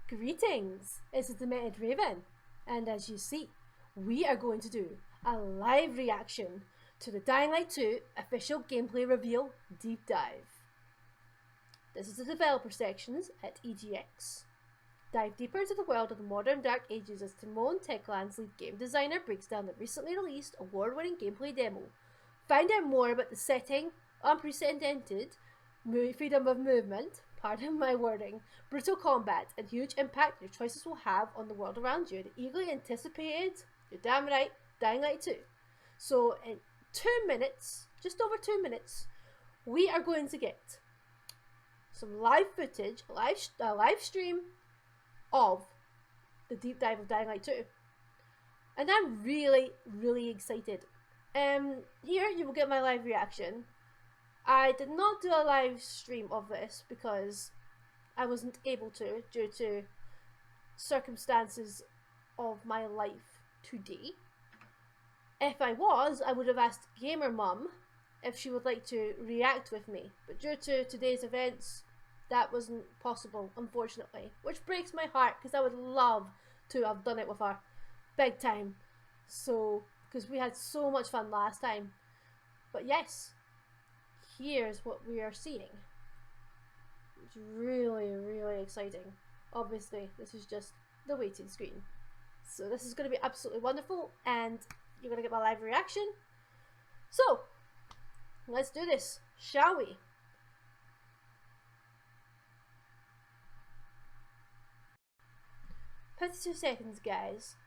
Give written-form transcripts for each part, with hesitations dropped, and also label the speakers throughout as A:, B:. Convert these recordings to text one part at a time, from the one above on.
A: Greetings, this is the Demented Raven, and as you see, we are going to do a live reaction to the Dying Light 2 official gameplay reveal deep dive. This is the developer sections at EGX. Dive deeper into the world of the modern Dark Ages as Tymon Techland's lead game designer breaks down the recently released award-winning gameplay demo. Find out more about the setting, unprecedented freedom of movement, pardon my wording, brutal combat, and huge impact your choices will have on the world around you. The eagerly anticipated, you're damn right, Dying Light 2. So in 2 minutes, just over 2 minutes, we are going to get some live footage, a live stream of the deep dive of Dying Light 2. And I'm really, really excited. Here you will get my live reaction. I did not do a live stream of this because I wasn't able to due to circumstances of my life today. If I was, I would have asked Gamer Mum if she would like to react with me, but due to today's events, that wasn't possible, unfortunately, which breaks my heart because I would love to have done it with her, big time. So, because we had so much fun last time. But yes, here's what we are seeing. It's really, really exciting. Obviously, this is just the waiting screen. So this is going to be absolutely wonderful, and you're going to get my live reaction. So, let's do this, shall we? "52 seconds, guys.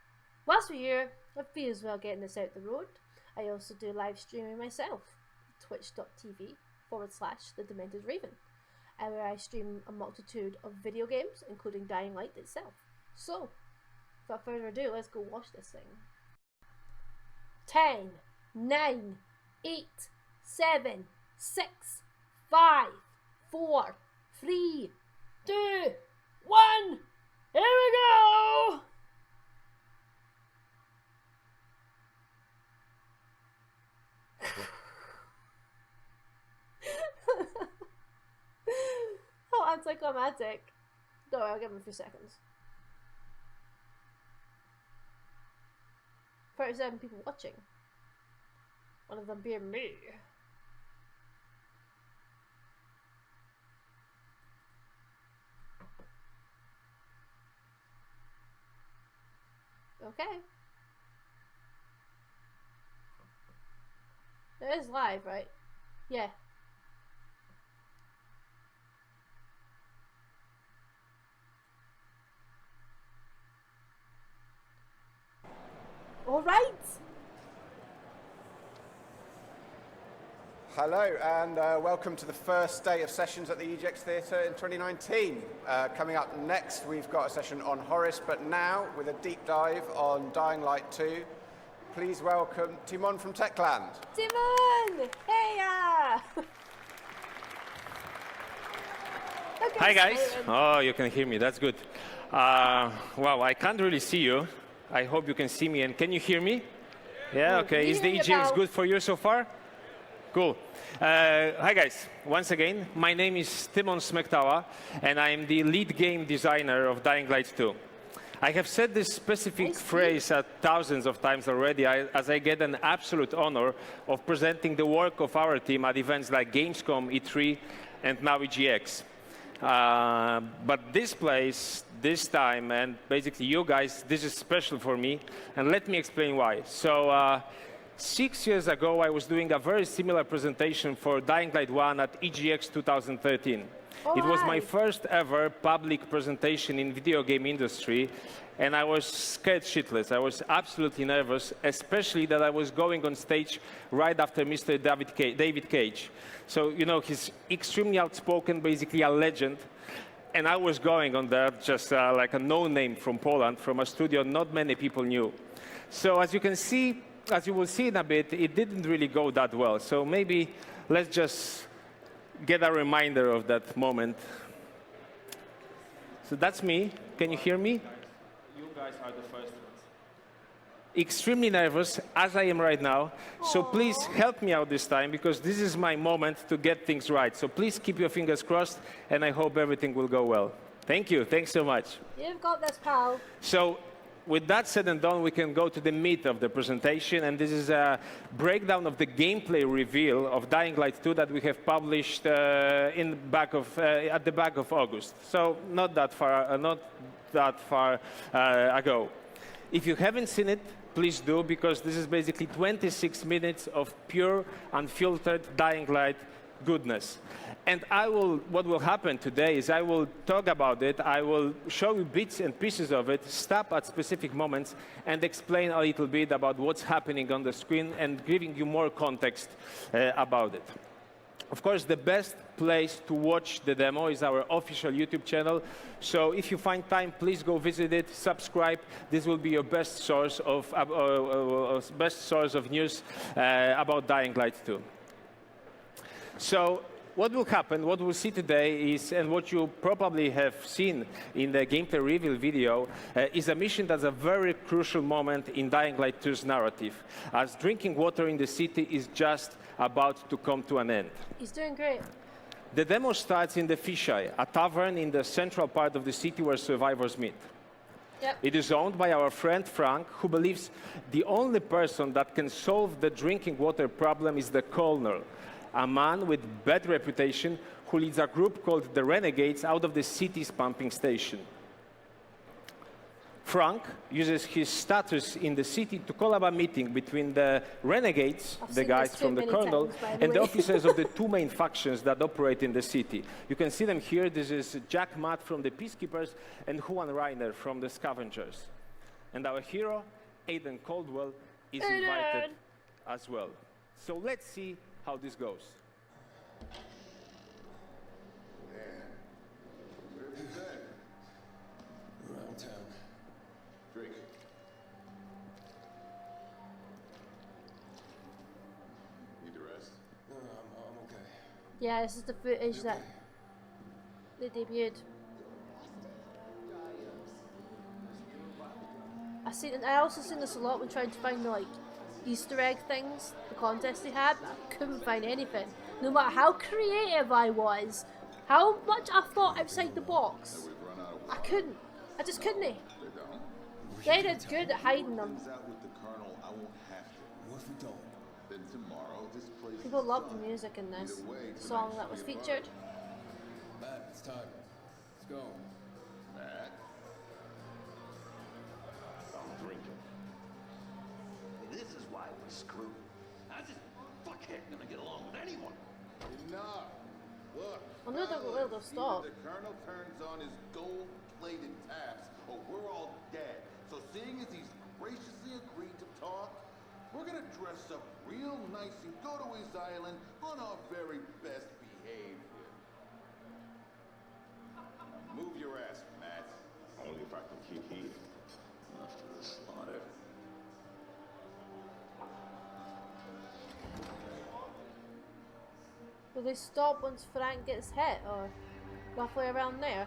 A: Whilst we're here, I feel as well getting this out the road. I also do live streaming myself. Twitch.tv/The Demented Raven, where I stream a multitude of video games, including Dying Light itself. So, without further ado, let's go watch this thing. 10, 9, 8, 7, 6, 5, 4, 3, 2, 1, here we go! How anticlimactic. Don't worry, I'll give him a few seconds. 37 people watching. One of them being me. Okay. It is live, right? Yeah. All right.
B: Hello and welcome to the first day of sessions at the EGX Theatre in 2019. Coming up next, we've got a session on Horus, but now with a deep dive on Dying Light 2. Please welcome Tymon from Techland.
A: Tymon! Hey! Okay,
C: hi guys! Oh, you can hear me. That's good. Wow, I can't really see you. I hope you can see me. And can you hear me? Yeah. Okay. Is the EGX good for you so far? Cool. Hi guys, once again, my name is Tymon Smektala, and I am the lead game designer of Dying Light 2. I have said this specific phrase thousands of times already, as I get an absolute honor of presenting the work of our team at events like Gamescom, E3, and now EGX. But this place, this time, and basically you guys, this is special for me, and let me explain why. So, 6 years ago, I was doing a very similar presentation for Dying Light 1 at EGX 2013. It was my first ever public presentation in video game industry, and I was scared shitless. I was absolutely nervous, especially that I was going on stage right after Mr. David Cage. So, you know, he's extremely outspoken, basically a legend, and I was going on there just like a no-name from Poland, from a studio not many people knew. So as you can see, as you will see in a bit, it didn't really go that well. So maybe let's just get a reminder of that moment. So that's me. Can you hear me? You guys are the first ones. Extremely nervous, as I am right now. So please help me out this time, because this is my moment to get things right. So please keep your fingers crossed, and I hope everything will go well. Thank you. Thanks so much.
A: You've got this, pal.
C: So with that said and done, we can go to the meat of the presentation, and this is a breakdown of the gameplay reveal of Dying Light 2 that we have published at the back of August. So not that far ago. If you haven't seen it, please do, because this is basically 26 minutes of pure, unfiltered Dying Light goodness. And what will happen today is I will talk about it, I will show you bits and pieces of it, stop at specific moments, and explain a little bit about what's happening on the screen and giving you more context about it. Of course, the best place to watch the demo is our official YouTube channel. So if you find time, please go visit it, subscribe. This will be your best source of news about Dying Light 2. So what will happen, what we'll see today is, and what you probably have seen in the gameplay reveal video, is a mission that's a very crucial moment in Dying Light 2's narrative, as drinking water in the city is just about to come to an end.
A: He's doing great.
C: The demo starts in the Fisheye, a tavern in the central part of the city where survivors meet.
A: Yep.
C: It is owned by our friend Frank, who believes the only person that can solve the drinking water problem is the Colonel, a man with bad reputation who leads a group called the Renegades out of the city's pumping station. Frank uses his status in the city to call up a meeting between the Renegades, the guys from the Colonel, and the officers of the two main factions that operate in the city. You can see them here. This is Jack Matt from the Peacekeepers and Juan Reiner from the Scavengers. And our hero, Aiden Caldwell, is invited as well. So let's see how this goes.
D: Where have you been? Around town. Drake. Need to rest? No, I'm okay.
A: Yeah, this is the footage that they debuted. I also seen this a lot when trying to find like Easter egg things, the contest they had. I couldn't find anything. No matter how creative I was, how much I thought outside the box, I couldn't. I just couldn't. They did good at hiding them. People love the music in this song that was featured.
D: Matt, it's time. Let's go. Matt?
E: I'm drinking. This is why we're screwed. I just fuckhead gonna get along with anyone.
D: Enough. Look.
A: I know they'll stop.
D: The Colonel turns on his gold-plated taps, or we're all dead. So seeing as he's graciously agreed to talk, we're gonna dress up real nice and go to his island on our very best behavior. Move your ass, Matt.
E: Only if I can keep here. After the slaughter.
A: Will they stop once Frank gets hit, or roughly around there?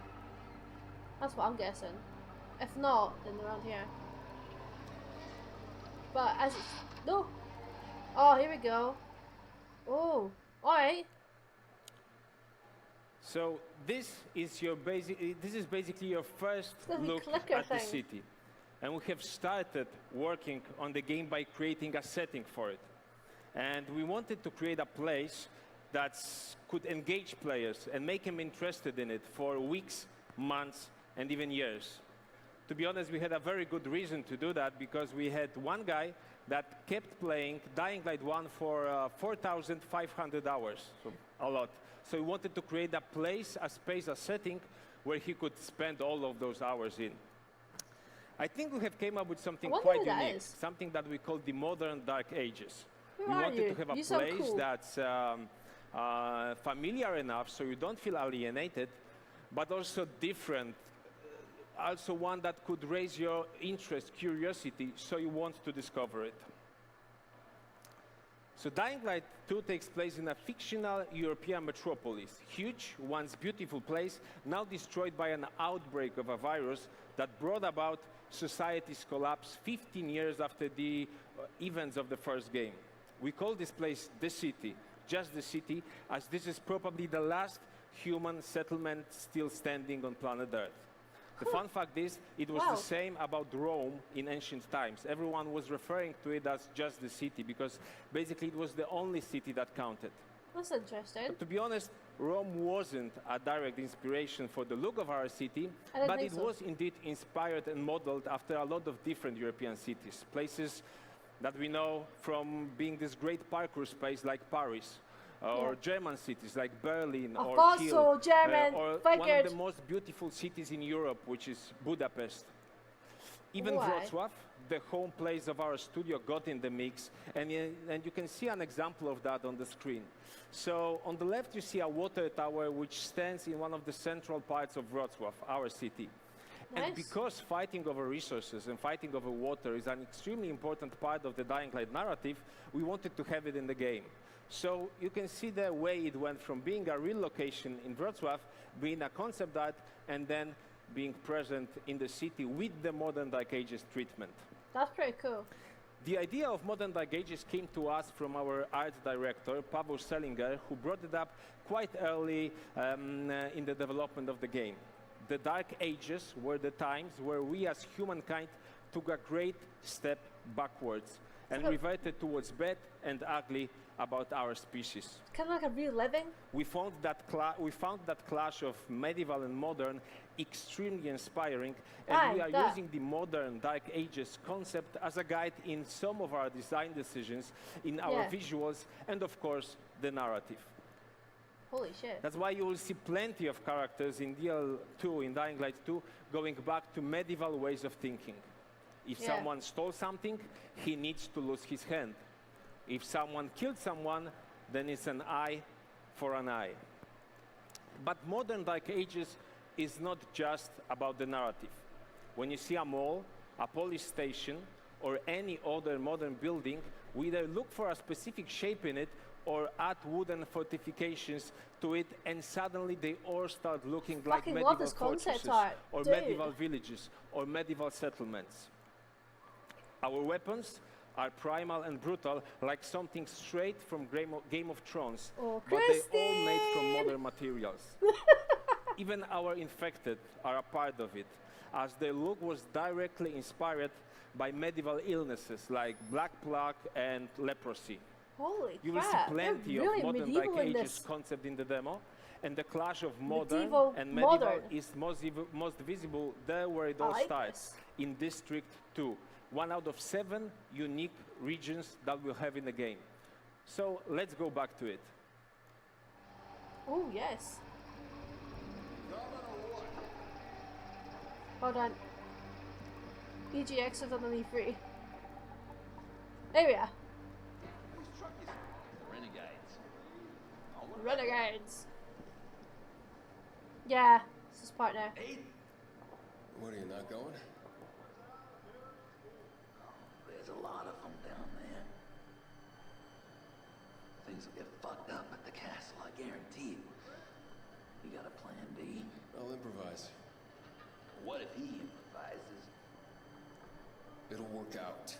A: That's what I'm guessing. If not, then around here. But as it's... No! Oh, here we go. Oh, alright.
C: So this is basically your first look at the city. And we have started working on the game by creating a setting for it. And we wanted to create a place that could engage players and make them interested in it for weeks, months, and even years. To be honest, we had a very good reason to do that, because we had one guy that kept playing Dying Light 1 for 4,500 hours, so a lot. So we wanted to create a place, a space, a setting where he could spend all of those hours in. I think we have came up with something quite unique, something that we call the modern Dark Ages. We wanted to have a place that's familiar enough so you don't feel alienated, but also different, also one that could raise your interest, curiosity, so you want to discover it. So Dying Light 2 takes place in a fictional European metropolis, huge, once beautiful place, now destroyed by an outbreak of a virus that brought about society's collapse 15 years after the events of the first game. We call this place the city, just the city, as this is probably the last human settlement still standing on planet Earth. The fun fact is, it was the same about Rome in ancient times. Everyone was referring to it as just the city, because basically it was the only city that counted.
A: That's interesting.
C: But to be honest, Rome wasn't a direct inspiration for the look of our city, but it was indeed inspired and modeled after a lot of different European cities, places that we know from being this great parkour space like Paris, or German cities like Berlin or Kiel,
A: German,
C: or one of the most beautiful cities in Europe, which is Budapest. Even Wrocław, the home place of our studio, got in the mix, and you can see an example of that on the screen. So on the left you see a water tower which stands in one of the central parts of Wrocław, our city.
A: Nice.
C: And because fighting over resources and fighting over water is an extremely important part of the Dying Light narrative, we wanted to have it in the game. So you can see the way it went from being a real location in Wrocław, being a concept art, and then being present in the city with the Modern Dark Ages treatment.
A: That's pretty cool.
C: The idea of Modern Dark Ages came to us from our art director, Paweł Selinger, who brought it up quite early in the development of the game. The Dark Ages were the times where we as humankind took a great step backwards and reverted towards bad and ugly about our species.
A: Kind of like a reliving.
C: We found that clash of medieval and modern extremely inspiring, and we are using the modern Dark Ages concept as a guide in some of our design decisions, in our visuals, and of course, the narrative.
A: Holy shit.
C: That's why you will see plenty of characters in DL2, in Dying Light 2, going back to medieval ways of thinking. If someone stole something, he needs to lose his hand. If someone killed someone, then it's an eye for an eye. But modern Dark Ages is not just about the narrative. When you see a mall, a police station, or any other modern building, we either look for a specific shape in it or add wooden fortifications to it, and suddenly they all start looking like medieval fortresses, or medieval villages, or medieval settlements. Our weapons are primal and brutal, like something straight from Game of Thrones, but they're all made from modern materials. Even our infected are a part of it, as their look was directly inspired by medieval illnesses like Black Plague and leprosy.
A: Holy
C: You will see plenty of modern Dark Ages concept in the demo, and the clash of modern and medieval is most visible there where it all starts, in District 2. 1 out of 7 unique regions that we'll have in the game. So let's go back to it.
A: Oh, yes. Hold on. EGX is on the free. There we are. Renegades. Yeah, this is partner.
F: What, are you not going?
E: There's a lot of them down there. Things will get fucked up at the castle, I guarantee you. You got a plan B?
F: I'll improvise.
E: What if he improvises?
F: It'll work out.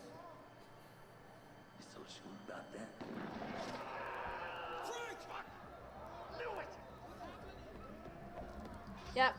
E: You so sure about that?
F: Frank!
E: Knew it!
A: Yep.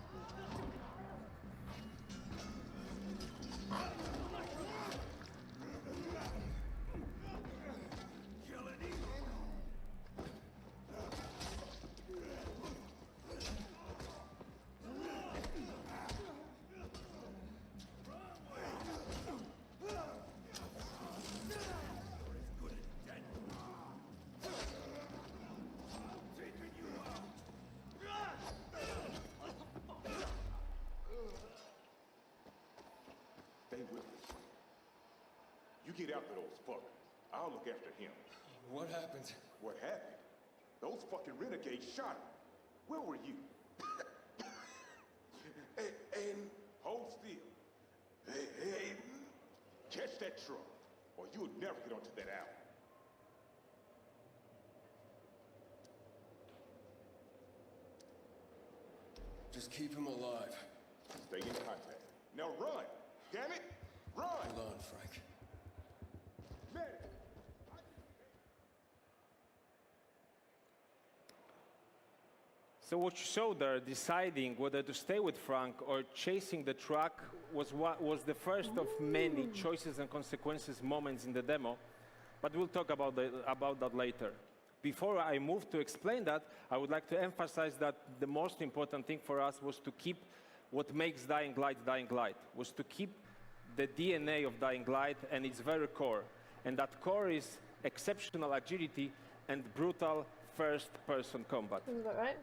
G: You get after those fuckers. I'll look after him.
F: What happened?
G: What happened? Those fucking renegades shot him. Where were you? and hold still. Hey, catch that truck, or you'll never get onto that alley.
F: Just keep him alive.
G: Stay in contact. Now run! Damn it! Run!
F: Hold on, Frank.
G: Medic!
C: So what you saw there, deciding whether to stay with Frank or chasing the truck, was the first of many choices and consequences moments in the demo. But we'll talk about that later. Before I move to explain that, I would like to emphasize that the most important thing for us was to keep what makes Dying Light, was to keep the DNA of Dying Light and its very core. And that core is exceptional agility and brutal first-person combat.
A: Is that right?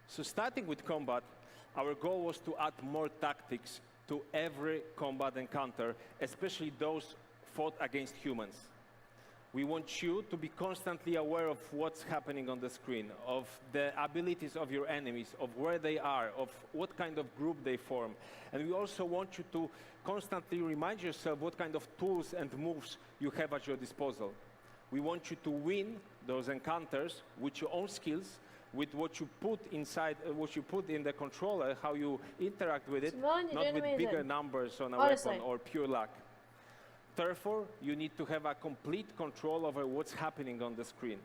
C: So starting with combat, our goal was to add more tactics to every combat encounter, especially those fought against humans. We want you to be constantly aware of what's happening on the screen, of the abilities of your enemies, of where they are, of what kind of group they form. And we also want you to constantly remind yourself what kind of tools and moves you have at your disposal. We want you to win those encounters with your own skills, with what you put inside, what you put in the controller, how you interact with it,
A: Tymon,
C: not with bigger numbers on a weapon or pure luck. Therefore, you need to have a complete control over what's happening on the screen.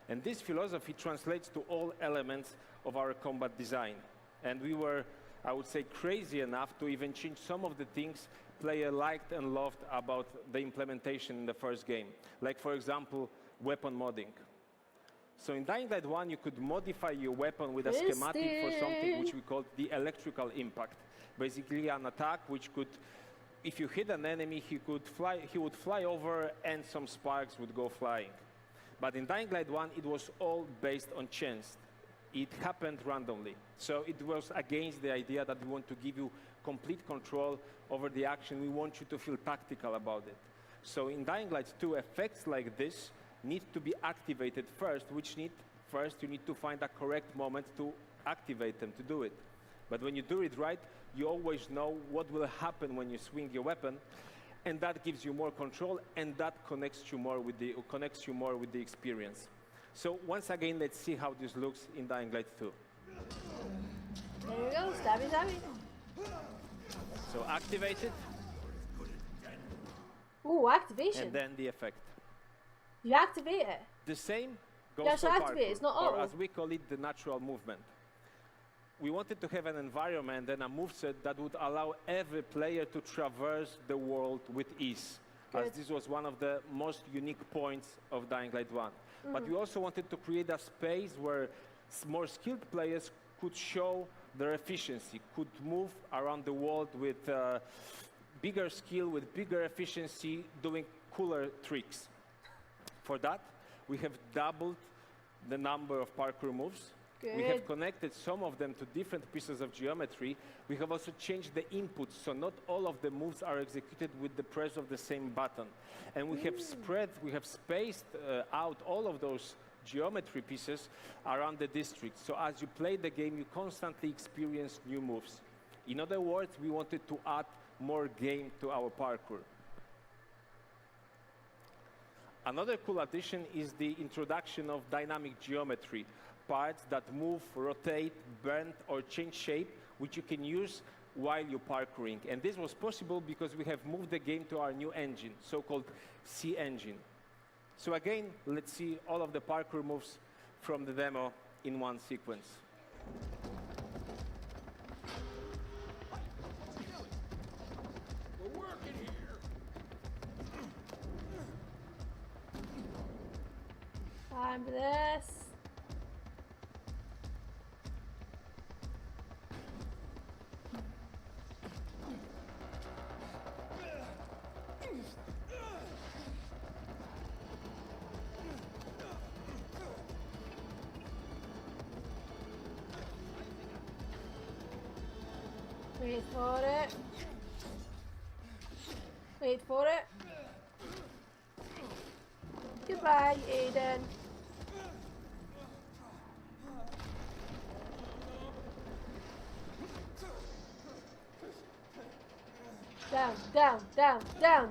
C: And this philosophy translates to all elements of our combat design. And we were, I would say, crazy enough to even change some of the things players liked and loved about the implementation in the first game. Like, for example, weapon modding. So in Dying Light 1, you could modify your weapon with a schematic for something which we called the electrical impact. Basically, an attack which could, if you hit an enemy, he would fly over and some sparks would go flying. But in Dying Light 1, it was all based on chance. It happened randomly. So it was against the idea that we want to give you complete control over the action. We want you to feel tactical about it. So in Dying Light 2, effects like this need to be activated first, first you need to find a correct moment to activate them, to do it. But when you do it right, you always know what will happen when you swing your weapon, and that gives you more control, and that connects you more with the experience. So once again, let's see how this looks in Dying Light 2.
A: There you go, stabby, stabby.
C: So activate it.
A: Ooh, activation.
C: And then the effect.
A: You activate it.
C: The same goes
A: Yeah,
C: for
A: so activate it, it's not
C: or
A: auto.
C: as we call it, the natural movement. We wanted to have an environment and a moveset that would allow every player to traverse the world with ease, as this was one of the most unique points of Dying Light 1. But we also wanted to create a space where more skilled players could show their efficiency, could move around the world with bigger skill, with bigger efficiency, doing cooler tricks. For that, we have doubled the number of parkour moves.
A: Good.
C: We have connected some of them to different pieces of geometry. We have also changed the inputs, so not all of the moves are executed with the press of the same button. And we have spaced out all of those geometry pieces around the district. So as you play the game, you constantly experience new moves. In other words, we wanted to add more game to our parkour. Another cool addition is the introduction of dynamic geometry, parts that move, rotate, bend, or change shape, which you can use while you're parkouring. And this was possible because we have moved the game to our new engine, so-called C engine. So again, let's see all of the parkour moves from the demo in one sequence.
G: We're working here.
A: Time for this. Wait for it. Wait for it. Goodbye, Aiden. Down, down, down, down.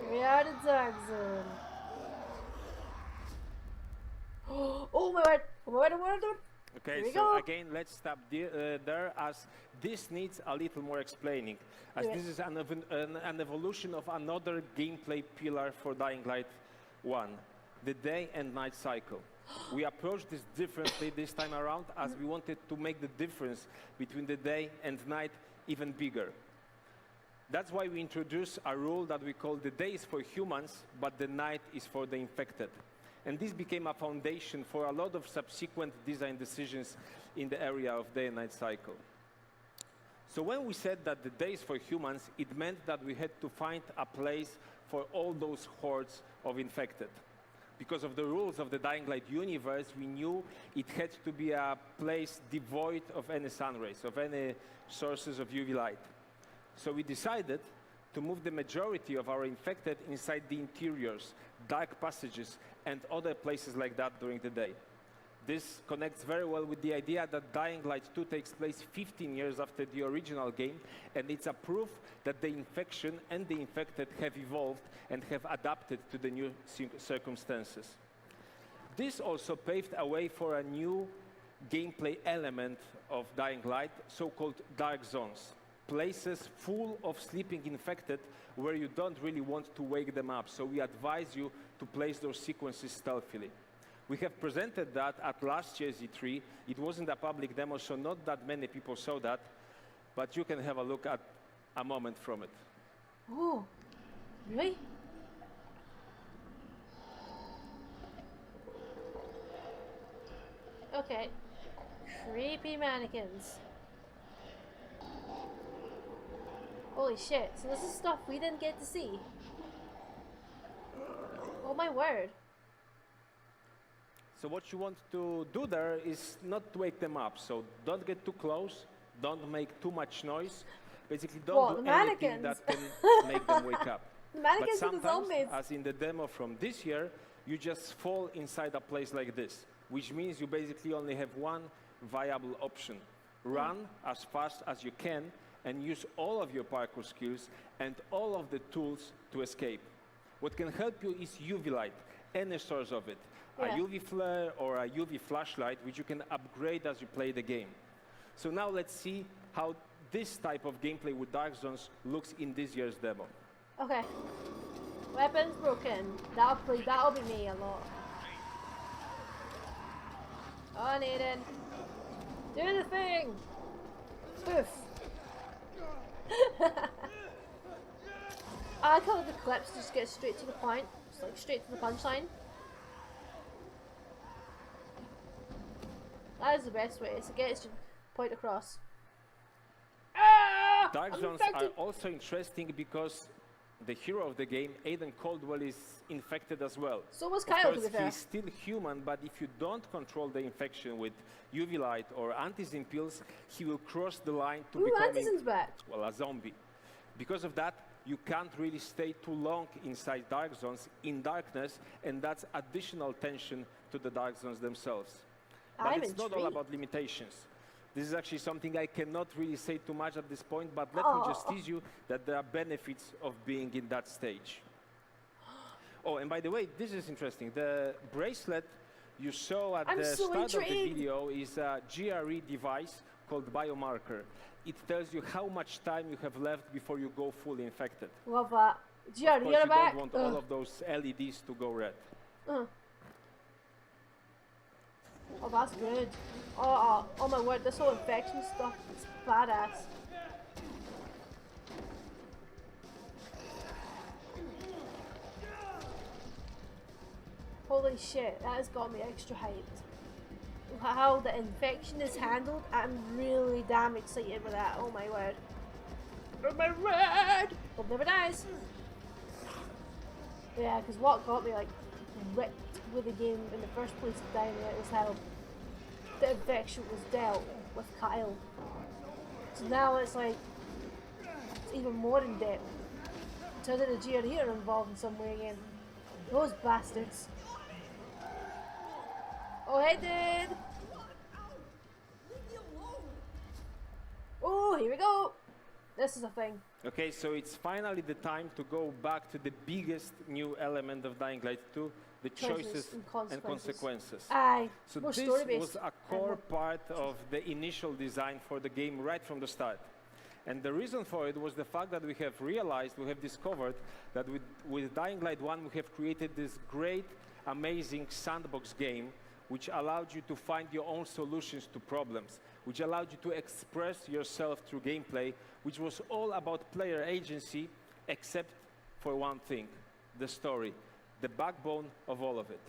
A: Here we are, the dark zone. Oh my word! Oh my word! Oh my word!
C: Okay,
A: Here we
C: so
A: go.
C: again, let's stop there, as this needs a little more explaining, as
A: Yeah.
C: this is an evolution of another gameplay pillar for Dying Light 1. the day and night cycle. We approached this differently this time around, as we wanted to make the difference between the day and night even bigger. That's why we introduced a rule that we call the day is for humans, but the night is for the infected. And this became a foundation for a lot of subsequent design decisions in the area of day and night cycle. So when we said that the day is for humans, it meant that we had to find a place for all those hordes of infected. Because of the rules of the Dying Light universe, we knew it had to be a place devoid of any sun rays, of any sources of UV light. So we decided to move the majority of our infected inside the interiors, dark passages, and other places like that during the day. This connects very well with the idea that Dying Light 2 takes place 15 years after the original game, and it's a proof that the infection and the infected have evolved and have adapted to the new circumstances. This also paved a way for a new gameplay element of Dying Light, so-called dark zones. Places full of sleeping infected where you don't really want to wake them up, so we advise you to place those sequences stealthily. We have presented that at last year's E3. It wasn't a public demo, so not that many people saw that, but you can have a look at a moment from it.
A: Oh, really? Okay. Creepy mannequins. Holy shit, so this is stuff we didn't get to see. Oh my word.
C: So what you want to do there is not to wake them up. So don't get too close, don't make too much noise. Basically, don't do anything that can make them wake up.
A: The mannequins
C: but
A: are the zombies.
C: as in the demo from this year, you just fall inside a place like this, which means you basically only have one viable option. Run as fast as you can and use all of your parkour skills and all of the tools to escape. What can help you is UV light, any source of it. A UV flare or a UV flashlight, which you can upgrade as you play the game. So now let's see how this type of gameplay with Dark Zones looks in this year's demo.
A: Okay. Weapons broken. That'll be me a lot. On Aiden. Do the thing! Poof. I call the clips just get straight to the point. Just like straight to the punchline. That is the best way, so get your point across. Ah!
C: Dark Zones are also interesting because the hero of the game, Aiden Caldwell, is infected as well.
A: So was Kyle,
C: to be fair. He's still human, but if you don't control the infection with UV light or antizin pills, he will cross the line to becoming, well, a zombie. Because of that, you can't really stay too long inside Dark Zones in darkness, and that's additional tension to the Dark Zones themselves. But it's not all about limitations. This is actually something I cannot really say too much at this point, but let me just tease you that there are benefits of being in that stage. Oh, and by the way, this is interesting. The bracelet you saw at the start of the video is a GRE device called Biomarker. It tells you how much time you have left before you go fully infected.
A: Love that. GRE,
C: of course, you don't want all of those LEDs to go red.
A: Oh, that's good. Oh my word, this whole infection stuff is badass. Holy shit, that has got me extra hyped. How the infection is handled, I'm really damn excited with that. Oh my word. Oh my word! Hope never dies. Yeah, because what got me like ripped with the game in the first place of Dying Light was how the infection was dealt with Kyle. So now it's like, it's even more in depth. Turns out the GRE are involved in some way again. Those bastards. Oh, hey dude! Oh, here we go! This is a thing.
C: Okay, so it's finally the time to go back to the biggest new element of Dying Light 2, the choices and consequences.
A: Aye,
C: so this was a core part of the initial design for the game right from the start. And the reason for it was the fact that we have discovered that with Dying Light 1 we have created this great amazing sandbox game which allowed you to find your own solutions to problems, which allowed you to express yourself through gameplay, which was all about player agency, except for one thing, the story, the backbone of all of it.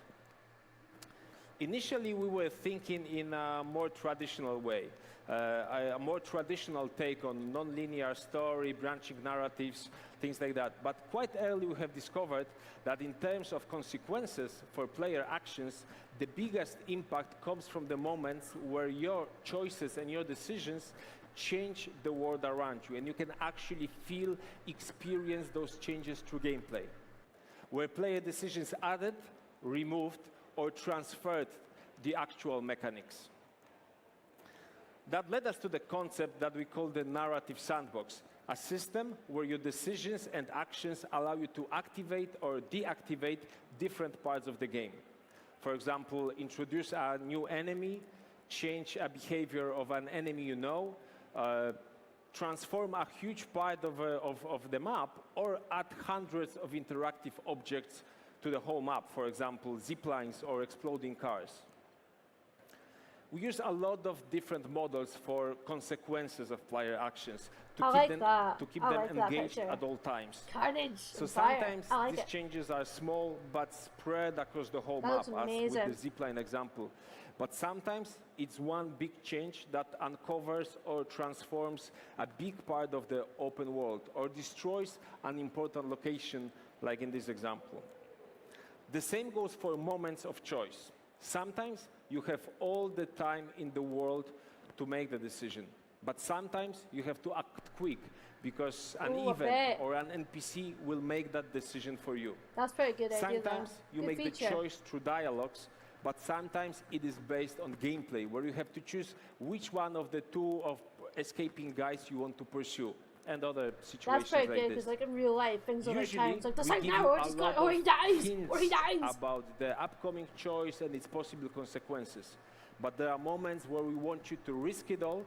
C: Initially, we were thinking in a more traditional way, a more traditional take on non-linear story, branching narratives, things like that. But quite early, we have discovered that in terms of consequences for player actions, the biggest impact comes from the moments where your choices and your decisions change the world around you, and you can actually feel, experience those changes through gameplay, where player decisions added, removed, or transferred the actual mechanics. That led us to the concept that we call the narrative sandbox, a system where your decisions and actions allow you to activate or deactivate different parts of the game. For example, introduce a new enemy, change a behavior of an enemy you know, transform a huge part of the map, or add hundreds of interactive objects to the whole map, for example, zip lines or exploding cars. We use a lot of different models for consequences of player actions to keep them engaged at all times.
A: Carnage.
C: So sometimes these changes are small but spread across the whole map, as with the zipline example. But sometimes it's one big change that uncovers or transforms a big part of the open world or destroys an important location, like in this example. The same goes for moments of choice. Sometimes you have all the time in the world to make the decision, but sometimes you have to act quick because an event or an NPC will make that decision for you.
A: That's very good idea.
C: Sometimes you make the choice through dialogues, but sometimes it is based on gameplay, where you have to choose which one of the two of escaping guys you want to pursue, and other situations
A: like this. That's very good, because like in real life, things are like time. It's like, this now, or just go, or he dies, or he dies.
C: About the upcoming choice and its possible consequences. But there are moments where we want you to risk it all,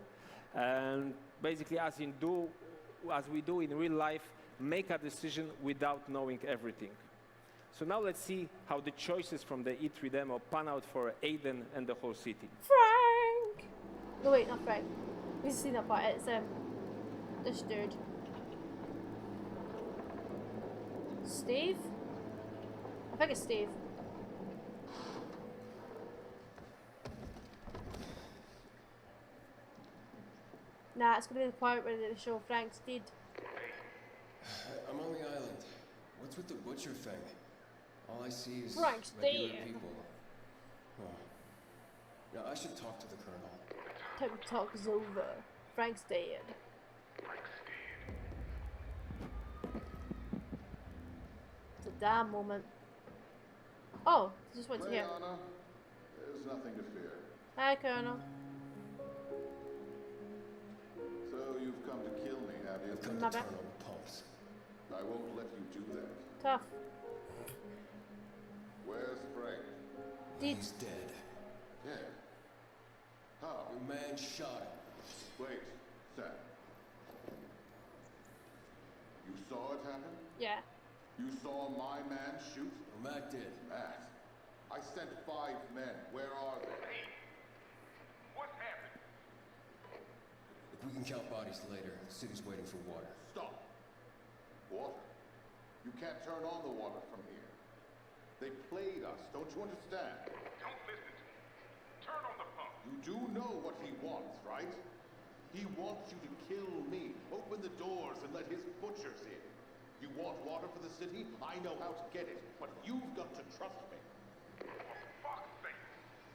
C: and basically, as we do in real life, make a decision without knowing everything. So now let's see how the choices from the E3 demo pan out for Aiden and the whole city.
A: Frank! No, wait, not Frank. We've seen that part. It's this dude. Steve? I think it's Steve. Nah, it's gonna be the part where they show Frank's dead.
F: I'm on the island. What's with the butcher thing? All I see is
A: Frank's
F: regular
A: dead.
F: people. Oh. Yeah, I should talk to the colonel.
A: Time to talk is over. Frank's dead. It's a damn moment. Oh, just went to here.
D: Leona, there's nothing to fear.
A: Hi, Colonel.
D: So you've come to kill me, have you?
F: I've come
A: My
F: to
A: bad.
F: turn on the pumps.
D: I won't let you do that.
A: Tough.
D: Where's Frank?
A: Deed.
F: He's dead.
D: Yeah. How?
F: Your man shot him.
D: Wait, Sam. You saw it happen?
A: Yeah.
D: You saw my man shoot?
F: Well, Matt did.
D: Matt, I sent 5 men. Where are they?
G: Hey, what's happening?
F: If we can count bodies later, the city's waiting for water.
D: Stop. Water? You can't turn on the water from here. They played us, don't you understand?
G: Don't listen to me. Turn on the pump.
D: You do know what he wants, right? He wants you to kill me. Open the doors and let his butchers in. You want water for the city? I know how to get it, but you've got to trust me.
G: For fuck's sake.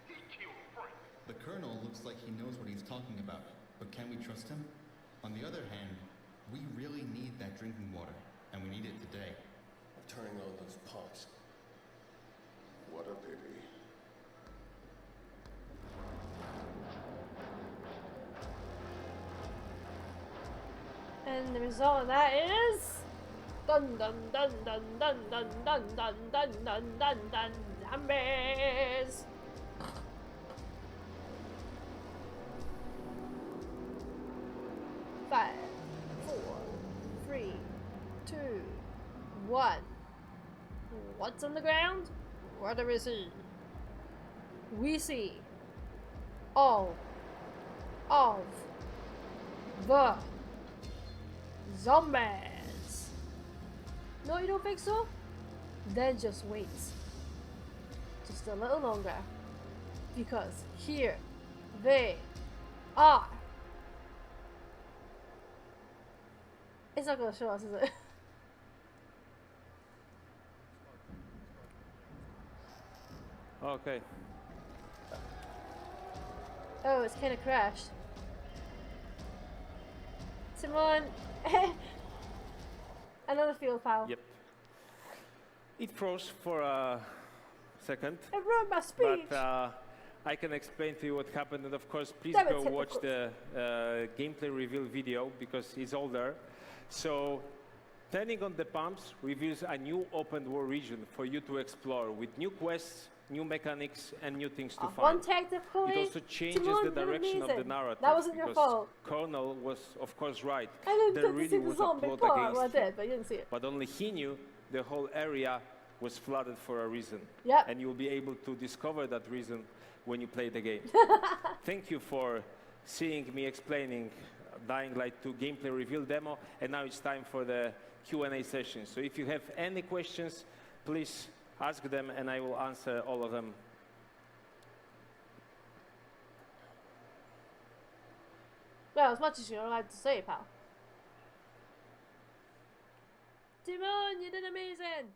G: He killed Frank.
H: The Colonel looks like he knows what he's talking about, but can we trust him? On the other hand, we really need that drinking water, and we need it today.
F: I'm turning on those pumps.
D: What a pity.
A: And the result of that is dun dun dun dun dun dun dun dun dun dun dun dun zombies. Five, 4, 3, 2, 1. What's on the ground? What do we see? We see all of the zombies. No, you don't think so? Then just wait. Just a little longer. Because here they are. It's not gonna show us, is it?
C: Okay.
A: Oh, it's kind of crashed. Tymon, another field pal.
C: Yep. It froze for a second.
A: It ruined my speech.
C: But I can explain to you what happened, and of course, please
A: Damn it,
C: go watch
A: typical.
C: the gameplay reveal video because it's all there. So, turning on the pumps reveals a new open world region for you to explore with new quests, new mechanics, and new things to
A: One
C: find.
A: technically,
C: It also changes
A: Tymon,
C: the direction of the
A: amazing.
C: narrative.
A: That wasn't your
C: because
A: fault.
C: Colonel was, of course, right.
A: I didn't
C: There
A: get to
C: really
A: see the
C: was a
A: zombie
C: plot
A: part.
C: against
A: Well, I
C: him.
A: did, but you didn't see it.
C: But only he knew the whole area was flooded for a reason.
A: Yep.
C: And you'll be able to discover that reason when you play the game. Thank you for seeing me explaining Dying Light 2 gameplay reveal demo, and now it's time for the Q&A session. So if you have any questions, please ask them and I will answer all of them.
A: Well, as much as you're allowed to say, pal. Tymon, you did amazing!